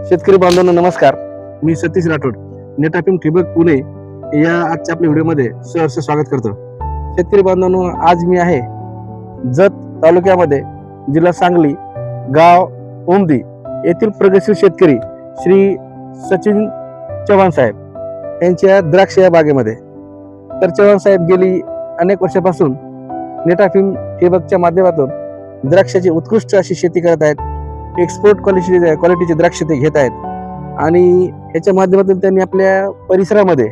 शेतकरी बांधवांना नमस्कार. मी सतीश राठोड, नेटाफिम ठिबक पुणे या आजच्या आपल्या व्हिडिओमध्ये सहर्ष स्वागत करतो. शेतकरी बांधवांनो, आज मी आहे जत तालुक्यामध्ये, जिल्हा सांगली, गाव ओमदी येथील प्रगतशील शेतकरी श्री सचिन चव्हाण साहेब यांच्या द्राक्ष या बागेमध्ये. तर चव्हाण साहेब गेली अनेक वर्षापासून नेटाफिम ठिबकच्या माध्यमातून द्राक्षाची उत्कृष्ट अशी शेती करत आहेत. एक्सपोर्ट क्वालिटीचे द्राक्ष ते घेत आहेत आणि याच्या माध्यमातून त्यांनी आपल्या परिसरामध्ये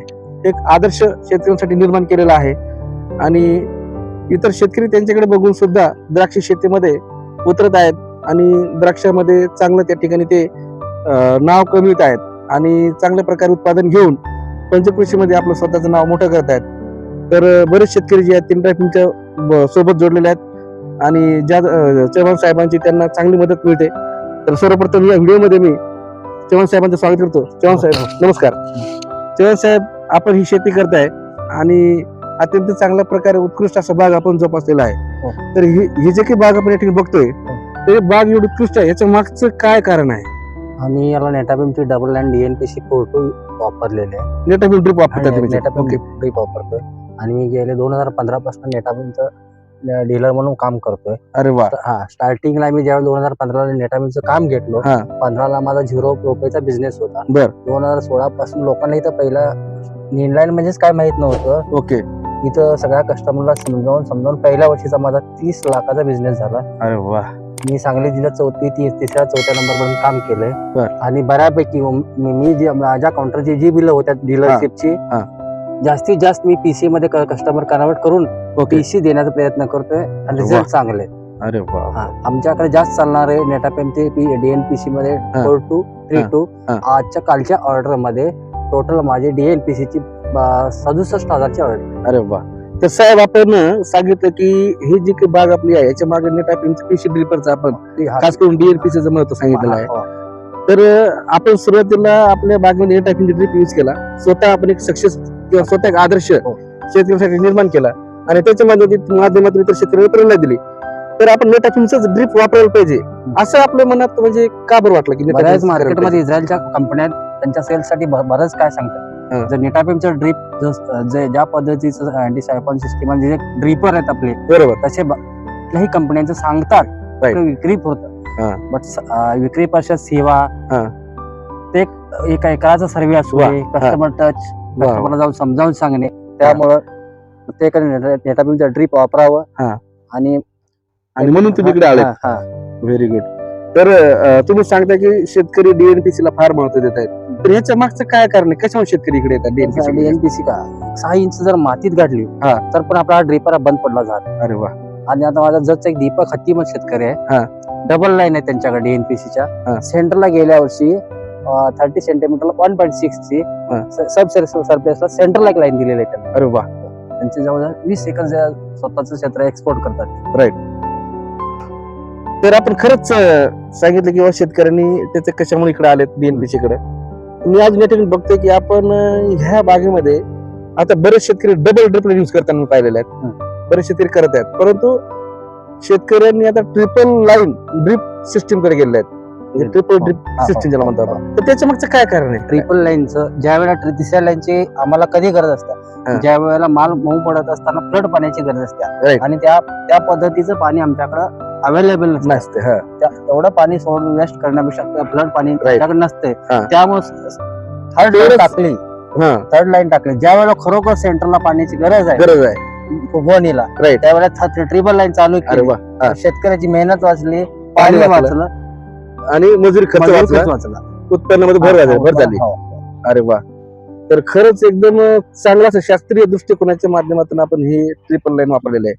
एक आदर्श शेतकऱ्यांसाठी निर्माण केलेला आहे आणि इतर शेतकरी त्यांच्याकडे बघून सुद्धा द्राक्ष शेतीमध्ये उतरत आहेत आणि द्राक्षामध्ये चांगलं त्या ठिकाणी ते नाव कमवित आहेत आणि चांगल्या प्रकारे उत्पादन घेऊन पंचकृषीमध्ये आपलं स्वतःचं नाव मोठं करत आहेत. तर बरेच शेतकरी जे आहेत नेटाफिमच्या सोबत जोडलेले आहेत आणि ज्या चव्हाण साहेबांची त्यांना चांगली मदत मिळते. तर सर्वप्रथम या व्हिडिओमध्ये मी चव्हाण साहेबांचं स्वागत करतो. चव्हाण साहेब नमस्कार. चव्हाण साहेब, आपण ही शेती करताय आणि अत्यंत चांगल्या प्रकारे उत्कृष्ट असा बाग आपण जोपासलेला आहे. तर ही जे काही बाग आपण या ठिकाणी बघतोय, ते बाग एवढी उत्कृष्ट आहे, याच्या मागचं काय कारण आहे? आम्ही याला नेटाफिमची डबल लाईन DNPC 42 वापरलेले आहे. नेटाफिम ड्रिप वापरतात तुम्ही? नेटाफिम ड्रिप वापरतोय आणि मी गेले 2015 पासून नेटाफिमचं डीलर म्हणून काम करतोय. अरे वा. स्टार्टिंगला मी ज्यावेळी 2015 ला नेटाफिमचं काम घेतलो, 15 ला माझा 0 रुपयाचा बिझनेस होता. 2016 पासून लोकांना इथं पहिला इनलाईन म्हणजेच काय माहित नव्हतं. ओके. इथं सगळ्या कस्टमरला समजावून पहिल्या वर्षीचा माझा 30 लाखाचा बिझनेस झाला. अरे वा. मी सांगली जिल्ह्यात तिसऱ्या चौथ्या नंबर पर्यंत काम केलंय आणि बऱ्यापैकी मी जी माझ्या काउंटरची जी बिलं होत्या डीलरशिपची, जास्तीत जास्त मी PC मध्ये कस्टमर कन्वर्ट करून PC देण्याचा प्रयत्न करतोय आणि रिझल्ट चांगले. अरे वा. आमच्याकडे जास्त चालणारे नेटाफिमचे DNPC मध्ये 42, 32 आजच्या कालच्या ऑर्डर मध्ये टोटल माझे DNPC ची 67,000ची ऑर्डर. अरे वा. तर साहेब, आपण सांगितलं की ही जी काही बाग आपली आहे याच्या मागे नेटाफिमचं PC ड्रिपरचं आपण खास करून DNPC महत्व सांगितलेलं आहे. तर आपण सुरुवातीला आपल्या बागेमध्ये नेटाफिम ड्रिप यूज केला, स्वतः आपण एक सक्सेस किंवा स्वतः एक आदर्श शेतकऱ्यांसाठी निर्माण केला आणि त्याच्या माध्यमातून इतर शेतकऱ्यांना प्रेरणा दिली. तर आपण नेटाफिमच ड्रिप वापरायला पाहिजे असं आपल्या मनात म्हणजे का बरं वाटलं की बऱ्याच मार्केटमध्ये इस्रायलच्या कंपन्या त्यांच्या सेल्स साठी बरंच काय सांगतात. जर नेटाफिमचं ड्रिप ज्या पद्धतीचं अँटी सायफॉन सिस्टीम आणि जे ड्रिपर आहेत आपले, बरोबर, तसे कुठल्याही कंपन्यांचं सांगतात विक्री होतं. बट विक्री पश्चात सेवा, ते एका एकराचा सर्वे असू, कस्टमर टच, कस्टमरला जाऊन समजावून सांगणे, त्यामुळं प्रत्येकाने नेटाफिमचं ड्रिप वापरावं आणि म्हणून तुम्ही इकडे आले. Very good. तर तुम्ही सांगता की शेतकरी DNPC ला फार महत्व देत आहेत. तर ह्याच्या मागचं काय कारण आहे? कशामुळे शेतकरी इकडे येतात? DNPC का 6 इंच जर मातीत गाठली तर पण आपला ड्रिपर बंद पडला जात. अरे वा. आणि आता माझा जसं एक दीपक हत्तीमत शेतकरी आहे, डबल लाईन आहे त्यांच्याकडे DNPCच्या. सेंटरला गेल्या वर्षी 30 सेंटीमीटरला 1.6 ची सब सरफेसला सेंटरला एक लाईन दिलेली आहे त्यांना. अरे वा. त्यांचे जवळ 20 एकर स्वतःचं क्षेत्र एक्सपोर्ट करतात. राईट. तर आपण खरंच सांगितलं की शेतकऱ्यांनी त्याचे कशामुळे इकडे आलेत DNPC कडे. मी आज नेटून बघतोय की आपण ह्या बागेमध्ये आता बरेच शेतकरी डबल ड्रिप यूज करताना पाहिलेले आहेत, बरेच शेतकरी करत आहेत, परंतु शेतकऱ्यांनी आता ट्रिपल लाईन ड्रिप सिस्टीम कडे गेलेले आहेत. ट्रिपल ड्रिप सिस्टीम ज्याला म्हणतो आपण. तर त्याच्या मागचं काय कारण आहे? ट्रिपल लाईनचं ज्या वेळेला तिसऱ्या लाईनची आम्हाला कधी गरज असते, ज्या वेळेला माल मऊ पडत असताना फ्लड पाण्याची गरज असते आणि त्या पद्धतीचं पाणी आमच्याकडे अवेलेबल नसते. तेवढं पाणी सोडून वेस्ट करण्यापेक्षा फ्लड पाणी आमच्याकडे नसते, त्यामुळे थर्ड लाईन टाकली. ज्या वेळेला खरोखर सेंटरला पाण्याची गरज आहे गोणीला, त्यावेळेला ट्रिपल लाईन चालू केली. शेतकऱ्याची मेहनत वाचली, पाणी वाचलं आणि मजुरी खर्च वाचला, उत्पन्नामध्ये भर झाली. अरे वा. तर खरंच एकदम चांगला शास्त्रीय दृष्टिकोनाच्या माध्यमातून आपण ही ट्रिपल लाईन वापरलेली आहे.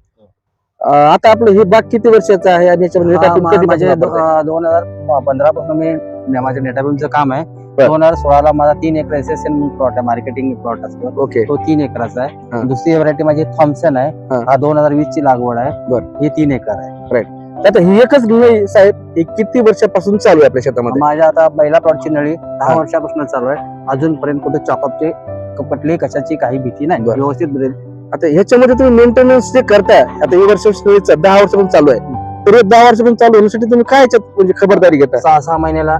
आता आपलं हे बाग किती वर्षाचं आहे आणि याच्यामध्ये 2015 पासून मी माझ्या नेटाफिमचं काम आहे. 2016 ला माझा 3 एकर SSN प्लॉट आहे, मार्केटिंग प्लॉट असतो. तो 3 एकराचा आहे. दुसरी व्हरायटी माझी थॉम्सन आहे, हा 2020 ची लागवड आहे. ही 3 एकर आहे. आता ही एकच नळी साहेब किती वर्षापासून चालू आहे आपल्या शेतामध्ये? माझ्या आता पहिल्या प्लॉटची नळी 10 वर्षापासून चालू आहे. अजूनपर्यंत कुठे चॉकअपची कुठली कशाची काही भीती नाही, व्यवस्थित. आता ह्याच्यामध्ये तुम्ही मेंटेनन्स जे करताय, आता हे वर्ष 10 वर्षापासून चालू आहे, तर 10 वर्षापासून चालू होण्यासाठी तुम्ही काय याच्यात म्हणजे खबरदारी घेता? 6 महिन्याला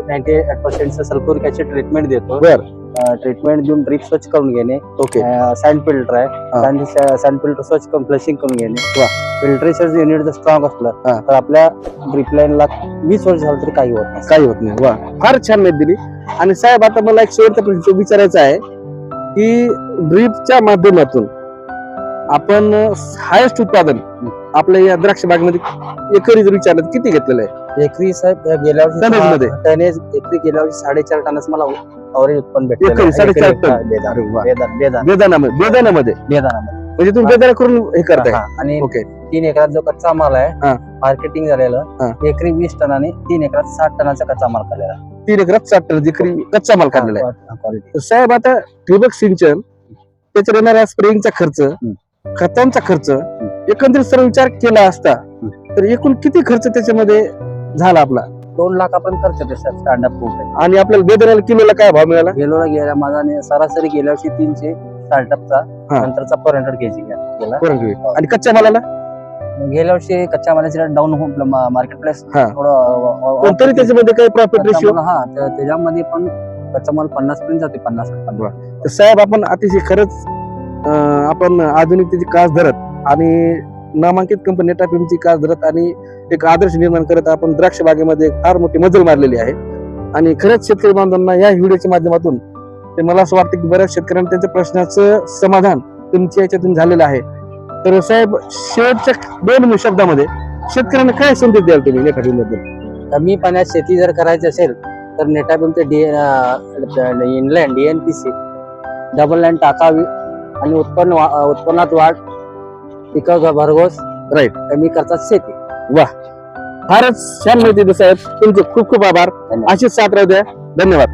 98% सल्फ्युरिक ऍसिड ट्रीटमेंट देतो. बर. ट्रीटमेंट देऊन ड्रीप स्वच्छ करून घेणे. ओके. सँड फिल्टर आहे, सँड फिल्टर स्वच्छ करून फ्लशिंग करून घेणे. फिल्ट्रेशन युनिट जर स्ट्रॉंग असलं तर आपल्या ड्रीप लाईनला 20 वर्ष झालं तरी काही होत नाही. काही होत नाही. वा, फार छान माहिती दिली. आणि साहेब आता मला एक शेवटचा प्रश्न विचारायचा आहे की ड्रीपच्या माध्यमातून आपण हायेस्ट उत्पादन आपल्या या द्राक्ष बागेमध्ये एकरी जर विचारलं तर किती घेतलेलं आहे? एकरी साहेब गेल्या टनेजमध्ये? वर्षी टनेज एकरी गेल्या वर्षी 4.5 टनाचं मला अवरेज उत्पन्न एकरी भेटलं. 4.5 टन? बेदाना अरे वा. बेदाना बेदाण्यामध्ये बेदानामध्ये. म्हणजे तुम्ही बेदाना करून हे करताय? हा. आणि ओके. 3 एकरात जो कच्चा माल हा. आहे मार्केटिंग झालेलं हा. एकरी 20 टनाने 3 एकरात 60 टनाचा कच्चा माल काढलेला. 3 एकरात 60 टन एकरी कच्चा माल काढलेला आहे. क्वालिटी. तर साहेब आता ठिबक सिंचन, त्याच्यावर येणारा स्प्रेइंगचा खर्च, खतांचा खर्च, एकंदरीत सर्व विचार केला असता तर एकूण किती खर्च त्याच्यामध्ये झाला आपला? 2 लाखापर्यंत खर्च येतो सर स्टँडअप प्रूफ. आणि आपल्याला बेदाण्याला किलोला काय भाव मिळाला? गेलोला गेल्या माझा सरासरी गेल्या वर्षी 300 स्टार्टअपचा, हा. नंतरचा 400 केजी गेला. आणि कच्च्या मालाला? गेल्या वर्षी कच्च्या मालाची डाऊन मार्केट प्राइस हा. थोडं पण तरी त्याच्यामध्ये काही प्रॉफिट कच्चा रेशिओ? माल, हा त्याच्यामध्ये पण कच्चा माल 50 पर्यंत जाते. 50. तर साहेब आपण अतिशय खरंच आपण आधुनिकतेची कास धरत आणि नामांकित कंपनी नेटाफिमची कास धरत आणि एक आदर्श निर्माण करत आपण द्राक्ष बागेमध्ये फार मोठी मजल मारलेली आहे. आणि खरंच शेतकरी बांधवांना या व्हिडिओच्या माध्यमातून ते मला असं वाटतं की बऱ्याच शेतकऱ्यांना त्यांच्या प्रश्नाचं समाधान तुमच्या याच्यातून झालेलं आहे. तर साहेब शेवटच्या 2 शब्दामध्ये शेतकऱ्यांना काय संदेश द्याल तुम्ही नेटाफिम बद्दल? कमी पाण्यात शेती जर करायची असेल तर नेटाफिमचे इनलँड DNPC डबल लाईन टाकावी आणि उत्पन्नात वाढ, पिकं भरघोस, राईट, कमी खर्चात शेती. फारच छान माहिती साहेब. तुमचे खूप खूप आभार. अशीच साथ राहू द्या. धन्यवाद.